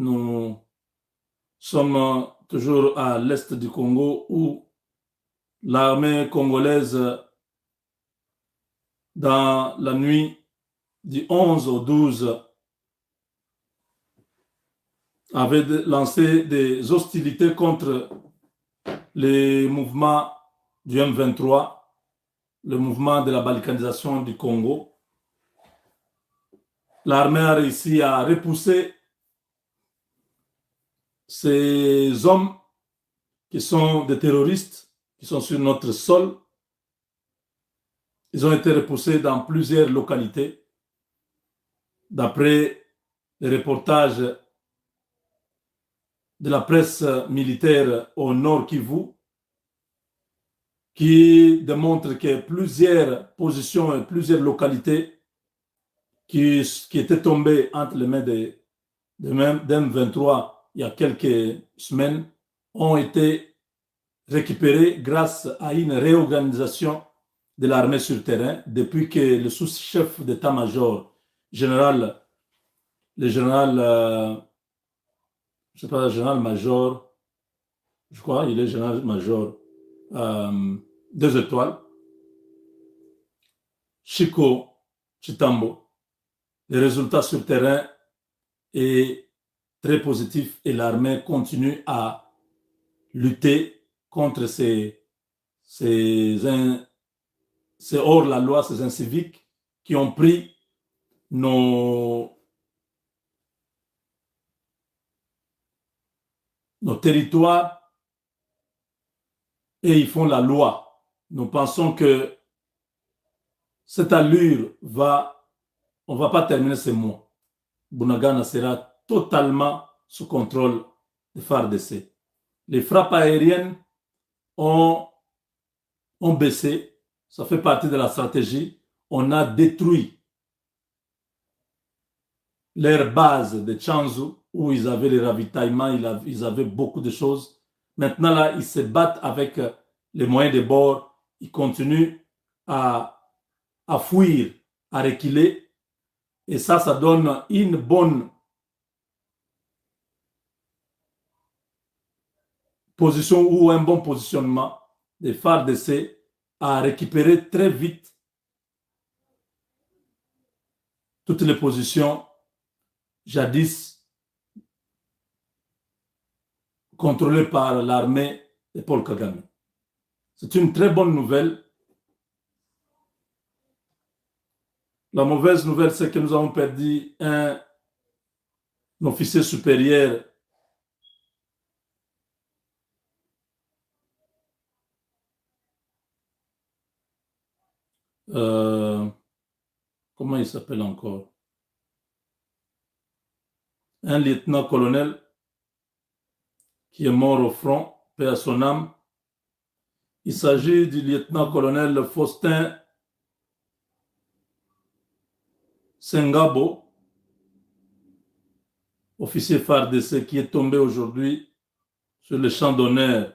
nous sommes toujours à l'est du Congo où l'armée congolaise, dans la nuit du 11 au 12, avait lancé des hostilités contre les mouvements du M23, le mouvement de la balkanisation du Congo. L'armée a réussi à repousser ces hommes qui sont des terroristes, qui sont sur notre sol. Ils ont été repoussés dans plusieurs localités. D'après les reportages de la presse militaire au Nord Kivu, qui démontrent que plusieurs positions et plusieurs localités qui étaient tombées entre les mains de M23 il y a quelques semaines ont été récupérées grâce à une réorganisation de l'armée sur terrain depuis que le sous-chef d'état-major, le général, je sais pas, général-major, je crois, il est général-major, 2 étoiles, Chico Chitambo. Les résultats sur terrain est très positif et l'armée continue à lutter contre ces hors-la-loi, ces inciviques qui ont pris nos territoires et ils font la loi. Nous pensons que cette allure on ne va pas terminer ce mois. Bunagana sera totalement sous contrôle des FARDC. Les frappes aériennes ont baissé. Ça fait partie de la stratégie. On a détruit leur base de Tchanzu où ils avaient les ravitaillements, ils avaient beaucoup de choses. Maintenant, là, ils se battent avec les moyens de bord. Ils continuent à fuir, à reculer. Et ça donne une bonne position ou un bon positionnement des FARDC à récupérer très vite toutes les positions jadis contrôlées par l'armée de Paul Kagame. C'est une très bonne nouvelle. La mauvaise nouvelle, c'est que nous avons perdu un officier supérieur comment il s'appelle encore? Un lieutenant-colonel qui est mort au front, paix à son âme. Il s'agit du lieutenant-colonel Faustin Sengabo, officier FARDC, qui est tombé aujourd'hui sur le champ d'honneur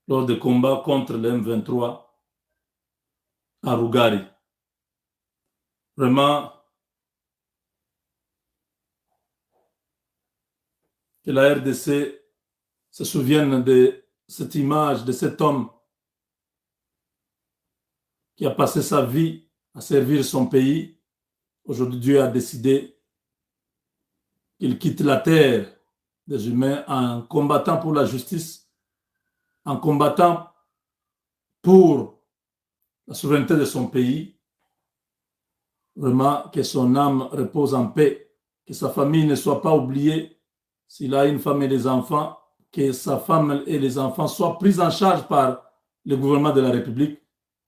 lors des combats contre le M23 à Rugari. Vraiment, que la RDC se souvienne de cette image, de cet homme qui a passé sa vie à servir son pays. Aujourd'hui, Dieu a décidé qu'il quitte la terre des humains en combattant pour la justice, en combattant pour la souveraineté de son pays. Vraiment, que son âme repose en paix, que sa famille ne soit pas oubliée. S'il a une femme et des enfants, que sa femme et les enfants soient pris en charge par le gouvernement de la République,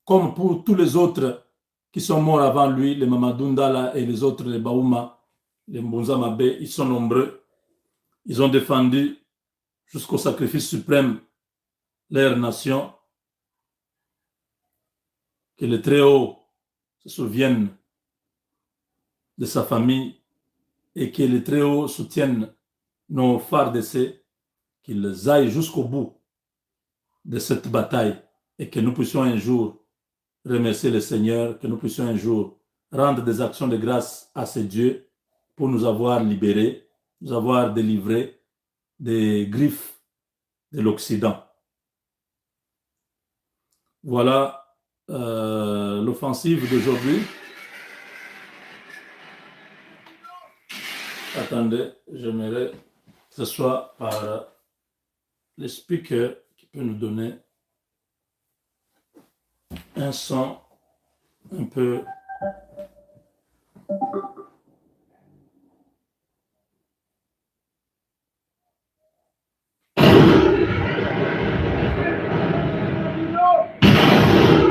comme pour tous les autres qui sont morts avant lui, les Mamadou Ndala et les autres, les Baouma, les Mbonza Mabé, ils sont nombreux. Ils ont défendu jusqu'au sacrifice suprême leur nation. Que le Très-Haut se souvienne de sa famille et que le Très-Haut soutienne nos FARDC, qu'ils aillent jusqu'au bout de cette bataille et que nous puissions un jour remercier le Seigneur, que nous puissions un jour rendre des actions de grâce à ces dieux pour nous avoir libérés nous avoir délivrés des griffes de l'Occident. Voilà l'offensive d'aujourd'hui. Attendez, j'aimerais que ce soit par le speaker qui peut nous donner un son un peu...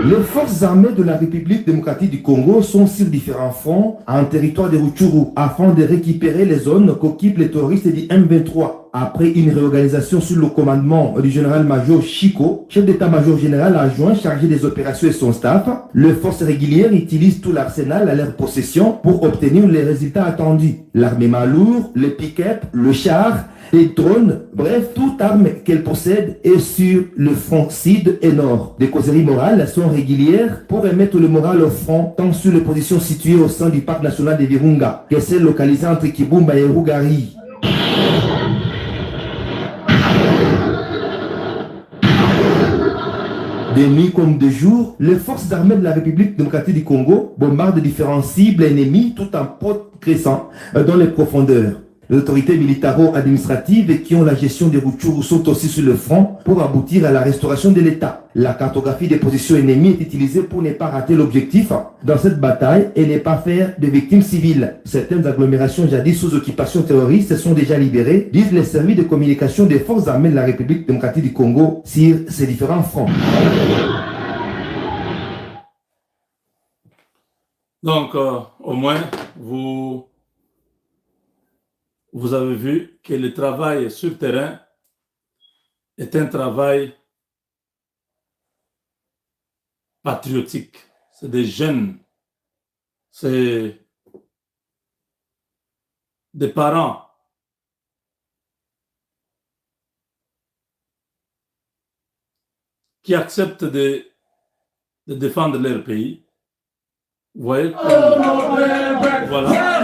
Les forces armées de la République démocratique du Congo sont sur différents fronts en territoire de Rutshuru afin de récupérer les zones qu'occupent les terroristes du M23. Après une réorganisation sous le commandement du général-major Chico, chef d'état-major général adjoint chargé des opérations et son staff, les forces régulières utilisent tout l'arsenal à leur possession pour obtenir les résultats attendus. L'armement lourd, le pick-up, le char, les drones, bref, toute arme qu'elle possède est sur le front sud et nord. Des causeries morales sont régulières pour remettre le moral au front, tant sur les positions situées au sein du parc national de Virunga, que celles localisées entre Kibumba et Rugari. De nuit comme de jour, les forces armées de la République démocratique du Congo bombardent différents cibles ennemies tout en progressant dans les profondeurs. Les autorités militaro-administratives qui ont la gestion des Rutshuru sont aussi sur le front pour aboutir à la restauration de l'État. La cartographie des positions ennemies est utilisée pour ne pas rater l'objectif dans cette bataille et ne pas faire de victimes civiles. Certaines agglomérations jadis sous occupation terroriste sont déjà libérées, disent les services de communication des forces armées de la République démocratique du Congo sur ces différents fronts. Donc, au moins, vous avez vu que le travail sur terrain est un travail patriotique. C'est des jeunes, c'est des parents qui acceptent de défendre leur pays. Vous voyez, voilà.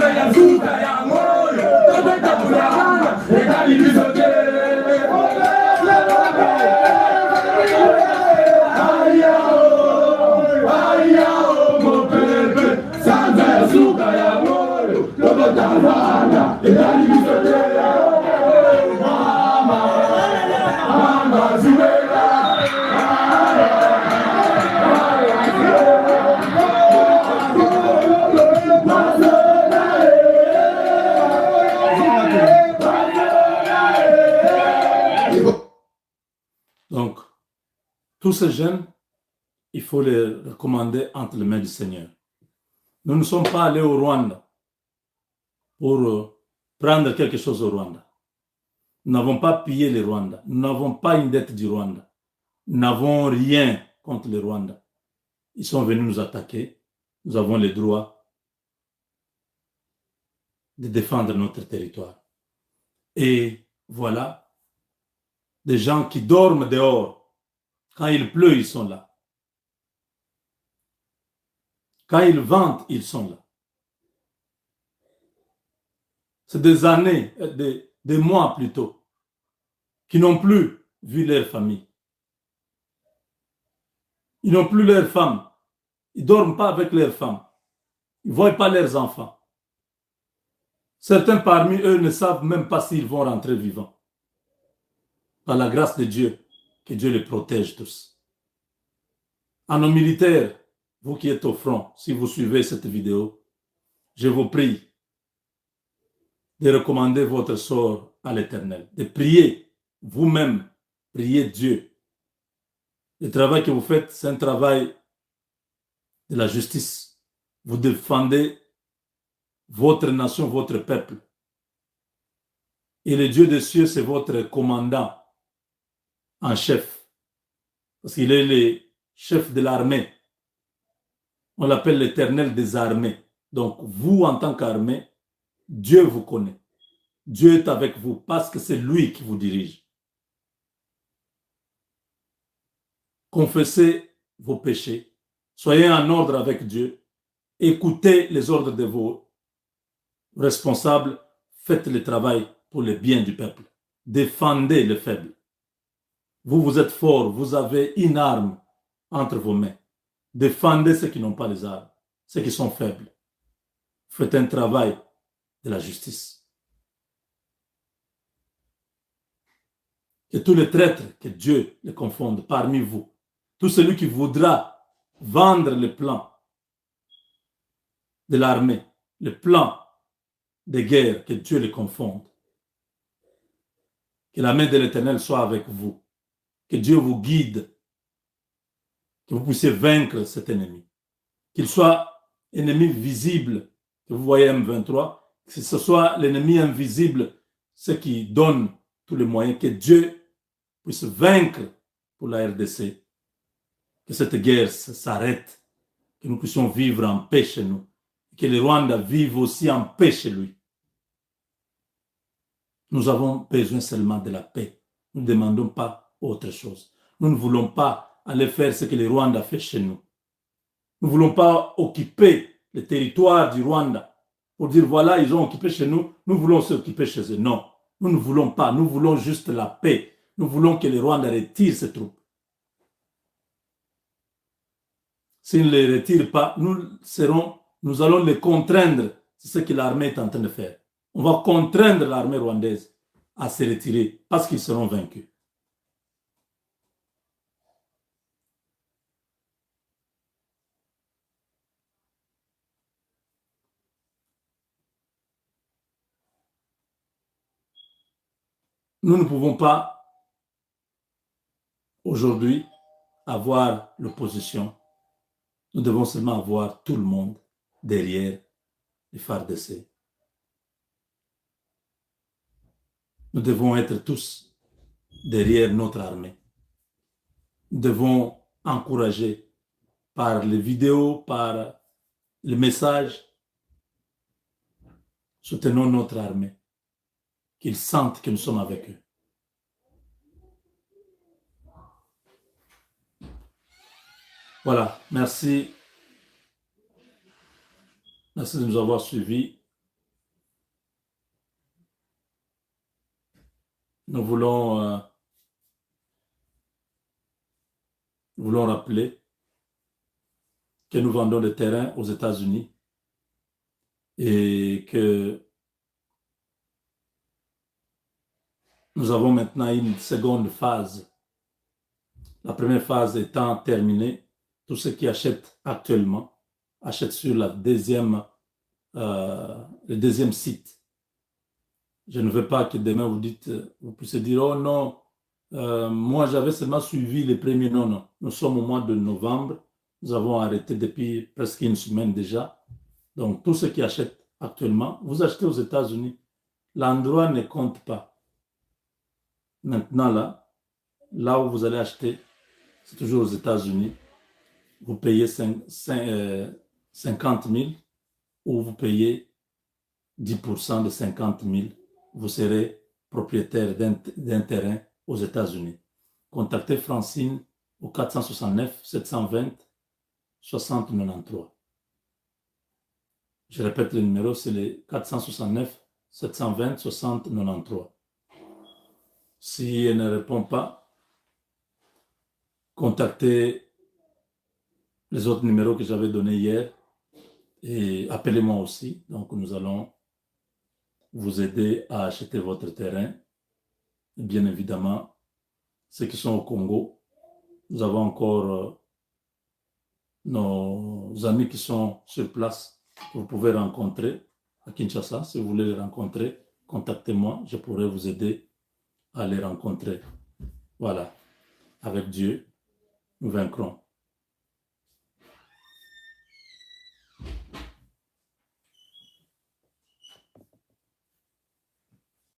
Donc, tous ces jeunes, il faut les recommander entre les mains du Seigneur. Nous ne sommes pas allés au Rwanda pour prendre quelque chose au Rwanda. Nous n'avons pas pillé le Rwanda. Nous n'avons pas une dette du Rwanda. Nous n'avons rien contre le Rwanda. Ils sont venus nous attaquer. Nous avons le droit de défendre notre territoire. Et voilà, des gens qui dorment dehors. Quand il pleut, ils sont là. Quand il vente, ils sont là. C'est des années, des mois plutôt, qui n'ont plus vu leur famille. Ils n'ont plus leurs femmes. Ils ne dorment pas avec leurs femmes. Ils ne voient pas leurs enfants. Certains parmi eux ne savent même pas s'ils vont rentrer vivants. Par la grâce de Dieu, que Dieu les protège tous. À nos militaires, vous qui êtes au front, si vous suivez cette vidéo, je vous prie de recommander votre sort à l'Éternel, de prier vous-même, priez Dieu. Le travail que vous faites, c'est un travail de la justice. Vous défendez votre nation, votre peuple. Et le Dieu des cieux, c'est votre commandant en chef. Parce qu'il est le chef de l'armée. On l'appelle l'Éternel des armées. Donc, vous, en tant qu'armée, Dieu vous connaît. Dieu est avec vous parce que c'est lui qui vous dirige. Confessez vos péchés. Soyez en ordre avec Dieu. Écoutez les ordres de vos responsables. Faites le travail pour le bien du peuple. Défendez les faibles. Vous, vous êtes forts, vous avez une arme entre vos mains. Défendez ceux qui n'ont pas les armes, ceux qui sont faibles. Faites un travail de la justice. Que tous les traîtres, que Dieu les confonde parmi vous. Tout celui qui voudra vendre le plan de l'armée, le plan de guerre, que Dieu les confonde. Que la main de l'Éternel soit avec vous. Que Dieu vous guide. Que vous puissiez vaincre cet ennemi. Qu'il soit ennemi visible, que vous voyez M23, que ce soit l'ennemi invisible, ce qui donne tous les moyens, que Dieu puisse vaincre pour la RDC. Que cette guerre s'arrête, que nous puissions vivre en paix chez nous. Que le Rwanda vive aussi en paix chez lui. Nous avons besoin seulement de la paix. Nous ne demandons pas autre chose. Nous ne voulons pas aller faire ce que le Rwanda fait chez nous. Nous ne voulons pas occuper le territoire du Rwanda pour dire voilà, ils ont occupé chez nous, nous voulons s'occuper chez eux. Non, nous ne voulons pas. Nous voulons juste la paix. Nous voulons que le Rwanda retire ses troupes. S'ils ne les retirent pas, nous allons les contraindre. C'est ce que l'armée est en train de faire. On va contraindre l'armée rwandaise à se retirer parce qu'ils seront vaincus. Nous ne pouvons pas aujourd'hui avoir l'opposition. Nous devons seulement avoir tout le monde derrière les FARDC. Nous devons être tous derrière notre armée. Nous devons encourager par les vidéos, par les messages. Soutenons notre armée. Qu'ils sentent que nous sommes avec eux. Voilà, merci. Merci de nous avoir suivis. Nous voulons rappeler que nous vendons des terrains aux États-Unis et que nous avons maintenant une seconde phase. La première phase étant terminée, tous ceux qui achètent actuellement achètent sur le deuxième site. Je ne veux pas que demain vous puissiez dire, oh non, moi j'avais seulement suivi les premiers. Non, non. Nous sommes au mois de novembre. Nous avons arrêté depuis presque une semaine déjà. Donc, tous ceux qui achètent actuellement, vous achetez aux États-Unis. L'endroit ne compte pas. Maintenant, là où vous allez acheter, c'est toujours aux États-Unis. Vous payez 50 000 ou vous payez 10% de 50 000. Vous serez propriétaire d'un terrain aux États-Unis. Contactez Francine au 469 720 60 93. Je répète le numéro, c'est le 469 720 60 93. Si elle ne répond pas, contactez les autres numéros que j'avais donnés hier et appelez-moi aussi. Donc, nous allons vous aider à acheter votre terrain. Et bien évidemment, ceux qui sont au Congo, nous avons encore nos amis qui sont sur place. Vous pouvez rencontrer à Kinshasa. Si vous voulez les rencontrer, contactez-moi. Je pourrai vous aider à les rencontrer. Voilà. Avec Dieu, nous vaincrons.